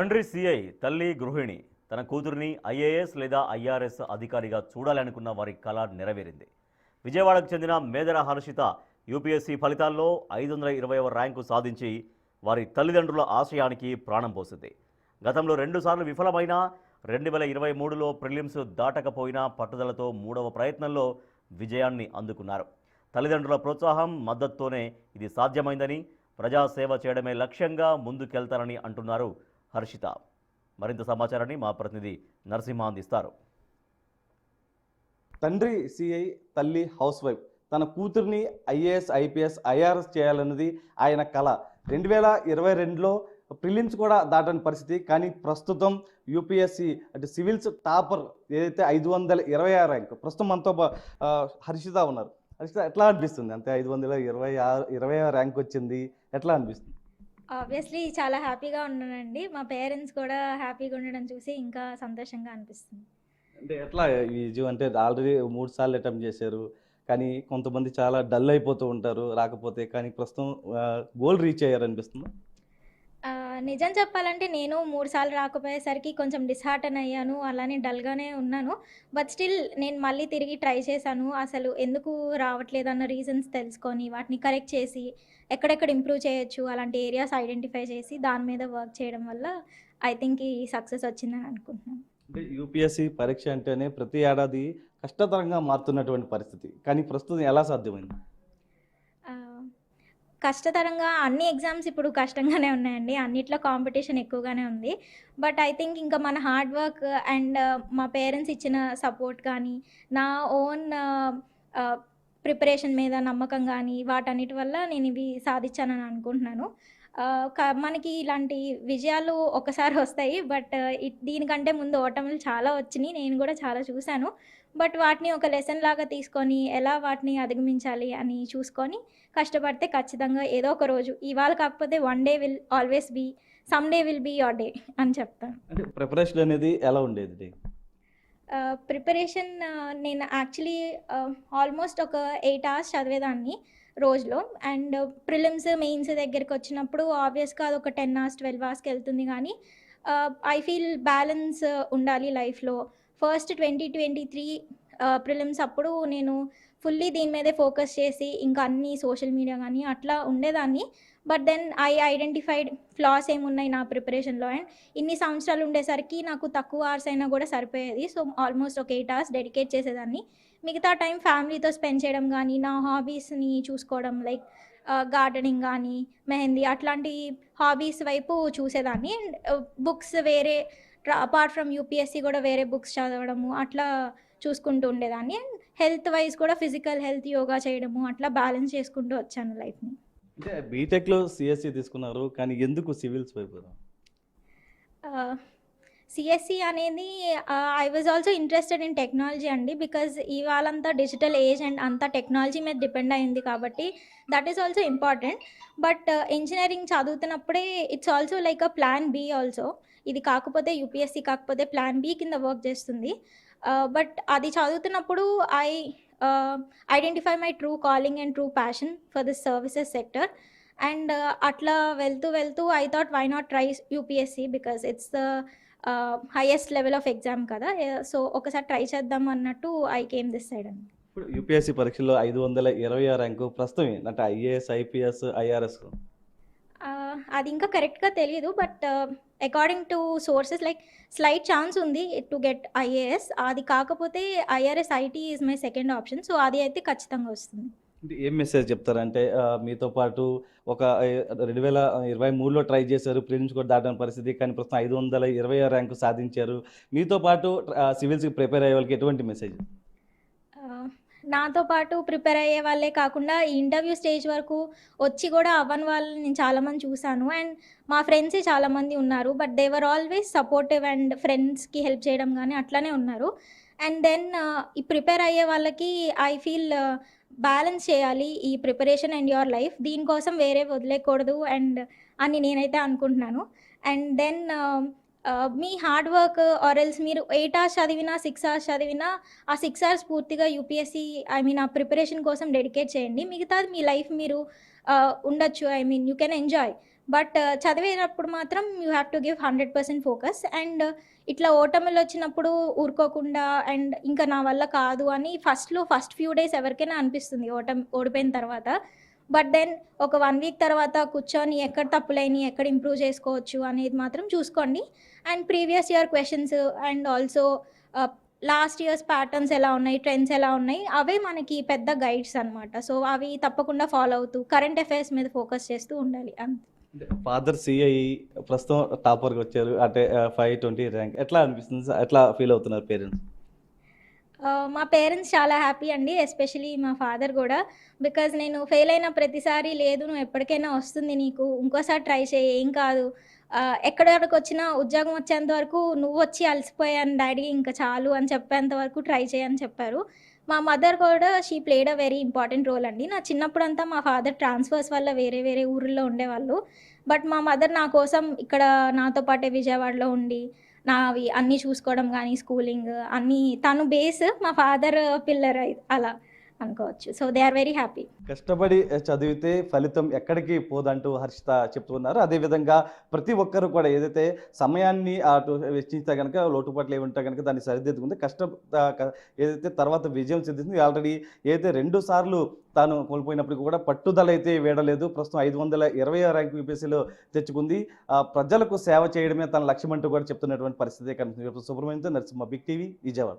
తండ్రి సిఐ, తల్లి గృహిణి తన కూతురిని ఐఏఎస్ లేదా ఐఆర్ఎస్ అధికారిగా చూడాలనుకున్న వారి కళ నెరవేరింది. విజయవాడకు చెందిన మేదర హర్షిత యూపీఎస్సీ ఫలితాల్లో 520వ ర్యాంకు సాధించి వారి తల్లిదండ్రుల ఆశయానికి ప్రాణం పోసింది. గతంలో 2 సార్లు విఫలమైన 2023లో ప్రిలిమ్స్ దాటకపోయినా పట్టుదలతో 3వ ప్రయత్నంలో విజయాన్ని అందుకున్నారు. తల్లిదండ్రుల ప్రోత్సాహం, మద్దతుతోనే ఇది సాధ్యమైందని, ప్రజాసేవ చేయడమే లక్ష్యంగా ముందుకెళ్తారని అంటున్నారు హర్షిత. మరింత సమాచారాన్ని మా ప్రతినిధి నరసింహ అందిస్తారు. తండ్రి సిఐ, తల్లి హౌస్ వైఫ్. తన కూతుర్ని ఐఏఎస్, ఐపీఎస్, ఐఆర్ఎస్ చేయాలన్నది ఆయన కళ. 2022లో ప్రిలిమ్స్ కూడా దాటని పరిస్థితి. కానీ ప్రస్తుతం యూపీఎస్సీ అంటే సివిల్స్ టాపర్ ఏదైతే 526 ర్యాంక్, ప్రస్తుతం మనతో హర్షిత ఉన్నారు. హర్షిత, ఎట్లా అనిపిస్తుంది? అంటే 526 ర్యాంక్ వచ్చింది, ఎట్లా అనిపిస్తుంది? ఆబ్వియస్లీ చాలా హ్యాపీగా ఉన్నానండి. మా పేరెంట్స్ కూడా హ్యాపీగా ఉండడం చూసి ఇంకా సంతోషంగా అనిపిస్తుంది. అంటే ఎట్లా అంటే ఆల్రెడీ 3 సార్లు అటెంప్ట్ చేశారు, కానీ కొంతమంది చాలా డల్ అయిపోతూ ఉంటారు రాకపోతే. కానీ ప్రస్తుతం గోల్ రీచ్ అయ్యారనిపిస్తుంది. నిజం చెప్పాలంటే నేను 3 సార్లు రాకపోయేసరికి కొంచెం డిస్హార్టన్ అయ్యాను, అలానే డల్గానే ఉన్నాను. బట్ స్టిల్ నేను మళ్ళీ తిరిగి ట్రై చేశాను. అసలు ఎందుకు రావట్లేదన్న రీజన్స్ తెలుసుకొని వాటిని కరెక్ట్ చేసి ఎక్కడెక్కడ ఇంప్రూవ్ చేయొచ్చు అలాంటి ఏరియాస్ ఐడెంటిఫై చేసి దాని మీద వర్క్ చేయడం వల్ల ఐ థింక్ ఈ సక్సెస్ వచ్చిందని అనుకుంటున్నాను. అంటే యూపీఎస్సీ పరీక్ష అంటేనే ప్రతి ఏడాది కష్టతరంగా మారుతున్నటువంటి పరిస్థితి, కానీ ప్రస్తుతం ఎలా సాధ్యమైంది? కష్టతరంగా అన్ని ఎగ్జామ్స్ ఇప్పుడు కష్టంగానే ఉన్నాయండి. అన్నిట్లో కాంపిటీషన్ ఎక్కువగానే ఉంది. బట్ ఐ థింక్ ఇంకా మన హార్డ్ వర్క్ అండ్ మా పేరెంట్స్ ఇచ్చిన సపోర్ట్ కానీ, నా ఓన్ ప్రిపరేషన్ మీద నమ్మకం కానీ, వాటన్నిటి వల్ల నేను ఇవి సాధించానని అనుకుంటున్నాను. మనకి ఇలాంటి విజయాలు ఒకసారి వస్తాయి. బట్ దీనికంటే ముందు ఓటములు చాలా వచ్చినాయి. నేను కూడా చాలా చూశాను. బట్ వాటిని ఒక లెసన్ లాగా తీసుకొని ఎలా వాటిని అధిగమించాలి అని చూసుకొని కష్టపడితే ఖచ్చితంగా ఏదో ఒక రోజు, ఇవాళ కాకపోతే one day will always be, some day will be your day అని చెప్తాను. అంటే ప్రిపరేషన్ అనేది ఎలా ఉండేది? ప్రిపరేషన్ నేను యాక్చువల్లీ ఆల్మోస్ట్ ఒక 8 అవర్స్ చదివేదాన్ని రోజులో. అండ్ ప్రిలిమ్స్, మెయిన్స్ దగ్గరికి వచ్చినప్పుడు ఆబ్వియస్గా అది ఒక 10 అవర్స్ 12 అవర్స్కి వెళ్తుంది. కానీ ఐ ఫీల్ బ్యాలెన్స్ ఉండాలి లైఫ్లో. ఫస్ట్ 2023 ప్రిలిమ్స్ అప్పుడు నేను ఫుల్లీ దీని మీదే ఫోకస్ చేసి ఇంకా అన్ని సోషల్ మీడియా కానీ అట్లా ఉండేదాన్ని. But then I identified flaws ఏమున్నాయి నా ప్రిపరేషన్లో. అండ్ ఇన్ని సంవత్సరాలు ఉండేసరికి నాకు తక్కువ అవర్స్ అయినా కూడా సరిపోయేది. సో ఆల్మోస్ట్ ఒక 8 అవర్స్ డెడికేట్ చేసేదాన్ని. మిగతా టైం ఫ్యామిలీతో స్పెండ్ చేయడం కానీ, నా హాబీస్ని చూసుకోవడం, లైక్ గార్డెనింగ్ కానీ, మెహందీ, అట్లాంటి హాబీస్ వైపు చూసేదాన్ని. అండ్ బుక్స్ వేరే అపార్ట్ ఫ్రమ్ యూపీఎస్సీ కూడా వేరే బుక్స్ చదవడము అట్లా చూసుకుంటూ ఉండేదాన్ని. అండ్ హెల్త్ వైజ్ కూడా ఫిజికల్ హెల్త్, యోగా చేయడము అట్లా బ్యాలెన్స్ చేసుకుంటూ వచ్చాను లైఫ్ని. అంటే బీటెక్లో సిఎస్సి తీసుకున్నారు, కానీ ఎందుకు సివిల్స్ వైపు? సిఎస్సి అనేది I was also interested in technology అండి. బికాజ్ ఇవాళంతా డిజిటల్ ఏజ్ అండ్ అంతా టెక్నాలజీ మీద డిపెండ్ అయింది కాబట్టి that is also important. But engineering చదువుతున్నప్పుడే it's also like a plan B also. ఇది కాకపోతే యూపీఎస్సీ కాకపోతే ప్లాన్ బి కింద వర్క్ చేస్తుంది. బట్ అది చదువుతున్నప్పుడు I identify my true calling and true passion for this services sector. And అట్లా వెళ్తూ I thought why not try UPSC because it's the highest level of exam కదా. So ఒకసారి try చేద్దాం అన్నట్టు ఐ కేమ్ దిస్ సైడ్ అండి. ఇప్పుడు UPSC పరీక్షలో 526 rank ప్రస్తుతం అంటే ఐఏఎస్, ఐపీఎస్, ఐఆర్ఎస్ అది ఇంకా కరెక్ట్గా తెలియదు. But according to sources like slight chance ఉంది టు గెట్ ఐఏఎస్. అది కాకపోతే IRS, IT is my second option. So అది అయితే ఖచ్చితంగా వస్తుంది. ఏం మెసేజ్ చెప్తారంటే మీతో పాటు ఒక 2023లో ట్రై చేశారు, ప్రిలిమ్స్ కూడా దాటని పరిస్థితి, కానీ ప్రస్తుతం 526 ర్యాంకు సాధించారు. మీతో పాటు సివిల్స్కి ప్రిపేర్ అయ్యే వాళ్ళకి ఎటువంటి మెసేజ్? నాతో పాటు ప్రిపేర్ అయ్యే వాళ్ళే కాకుండా ఈ ఇంటర్వ్యూ స్టేజ్ వరకు వచ్చి కూడా అవ్వని వాళ్ళని నేను చాలామంది చూశాను. అండ్ మా ఫ్రెండ్సే చాలామంది ఉన్నారు. But they were always supportive and ఫ్రెండ్స్కి హెల్ప్ చేయడం కానీ అట్లానే ఉన్నారు. అండ్ దెన్ ఈ ప్రిపేర్ అయ్యే వాళ్ళకి ఐ ఫీల్ బ్యాలెన్స్ చేయాలి ఈ ప్రిపరేషన్ అండ్ యువర్ లైఫ్. దీనికోసం వేరే వదిలేయకూడదు అండ్ అని నేనైతే అనుకుంటున్నాను. అండ్ దెన్ మీ హార్డ్ వర్క్ ఆర్ ఎల్స్ మీరు 8 అవర్స్ చదివినా 6 అవర్స్ చదివినా ఆ 6 అవర్స్ పూర్తిగా యూపీఎస్సీ ఆ ప్రిపరేషన్ కోసం డెడికేట్ చేయండి. మిగతాది మీ లైఫ్ మీరు ఉండొచ్చు. You can enjoy. బట్ చదివేటప్పుడు మాత్రం you have to give 100% focus. And ఇట్లా ఓటమిలు వచ్చినప్పుడు ఊరుకోకుండా అండ్ ఇంకా నా వల్ల కాదు అని ఫస్ట్ ఫ్యూ డేస్ ఎవరికైనా అనిపిస్తుంది ఓడిపోయిన తర్వాత. బట్ దెన్ ఒక 1 వీక్ తర్వాత కూర్చొని ఎక్కడ తప్పులేని ఎక్కడ ఇంప్రూవ్ చేసుకోవచ్చు అనేది మాత్రం చూసుకోండి. And previous year questions and also last years patterns ఎలా ఉన్నాయి, ట్రెండ్స్ ఎలా ఉన్నాయి, అవే మనకి పెద్ద గైడ్స్ అనమాట. సో అవి తప్పకుండా ఫాలో అవుతూ కరెంట్ అఫైర్స్ మీద ఫోకస్ చేస్తూ ఉండాలి అంతే. ఫాదర్ సిఐ ప్రస్తుతం టాపర్కి వచ్చారు, అంటే 520 ర్యాంక్. ఎట్లా అనిపిస్తుంది, ఎట్లా ఫీల్ అవుతున్నారు పేరెంట్స్? మా పేరెంట్స్ చాలా హ్యాపీ అండి, ఎస్పెషలీ మా ఫాదర్ కూడా. బికాజ్ నేను ఫెయిల్ అయిన ప్రతిసారి లేదు నువ్వు ఎప్పటికైనా వస్తుంది నీకు, ఇంకోసారి ట్రై చేయి, ఏం కాదు, ఎక్కడి వరకు వచ్చినా ఉద్యోగం వచ్చేంత వరకు నువ్వు వచ్చి అలసిపోయాను డాడీ ఇంకా చాలు అని చెప్పేంత వరకు ట్రై చేయని చెప్పారు. మా మదర్ కూడా she played a very important role అండి. నా చిన్నప్పుడంతా మా ఫాదర్ ట్రాన్స్ఫర్స్ వల్ల వేరే వేరే ఊర్లో ఉండేవాళ్ళు. బట్ మా మదర్ నా కోసం ఇక్కడ నాతో పాటే విజయవాడలో ఉండి నావి అన్నీ చూసుకోవడం కానీ స్కూలింగ్ అన్నీ తను బేస్, మా ఫాదర్ పిల్లర్ అలా అనుకోవచ్చు. So they are very happy. కష్టపడి చదివితే ఫలితం ఎక్కడికి పోదంటూ హర్షిత చెప్తున్నారు. అదేవిధంగా ప్రతి ఒక్కరు కూడా ఏదైతే సమయాన్ని అటు వెచ్చిస్తే కనుక లోటుపాట్లు ఏమి ఉంటే కనుక దాన్ని సరిదిద్దుకుంటే ఏదైతే తర్వాత విజయం సిద్ధిస్తుంది. ఆల్రెడీ ఏదైతే 2 సార్లు తాను కోల్పోయినప్పటికీ కూడా పట్టుదల అయితే వీడలేదు. ప్రస్తుతం 520 ర్యాంక్ యూపీఎస్సీలో తెచ్చుకుంది. ప్రజలకు సేవ చేయడమే తన లక్ష్యం అంటూ కూడా చెప్తున్నటువంటి పరిస్థితి కనిపిస్తుంది. సుబ్రహ్మణ్యంతో నరసింహ, బిగ్ టీవీ, విజయవాడ.